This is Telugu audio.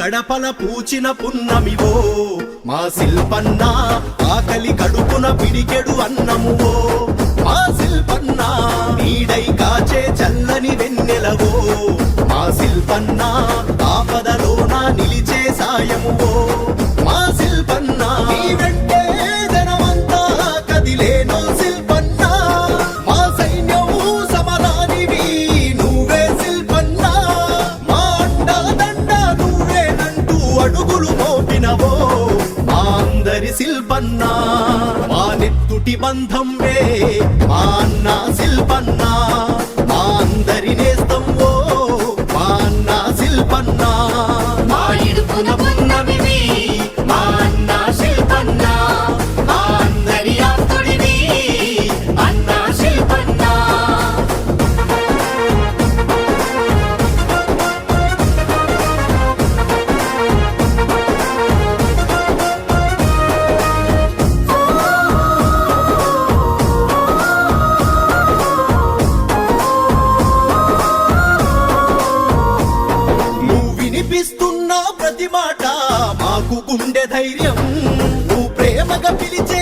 గడపల పూచిన పున్నమివో మా శిల్పన్న, ఆకలి కడుపున పిడికెడు అన్నమువో మా శిల్పన్న, నీడై కాచే చల్లని వెన్నెలవో మా శిల్పన్న, ఆపదలోన నిలిచే సాయమువో మా శిల్పన్న, నీ వెంటే జనమంతా కదిలేనో శిల్పన్న, మా సైన్యం సమరానివి నువ్వే శిల్పన్న, మా అండదండ నువ్వేనంటూ అడుగులు మోపినవో మా అందరి శిల్పన్న, మా నెత్తుటి బంధం వే మా అన్న శిల్పన్న, మా అందరి నేస్తంవో మా అన్న శిల్పన్న, మా ఇడుపున పున్నమివి మా అన్న శిల్పన్న, మా అందరి ఆప్తుడివి అన్న శిల్పన్న. వినిపిస్తున్న ప్రతి మాట మాకు గుండె ధైర్యం, నువ్వు ప్రేమగా పిలిచే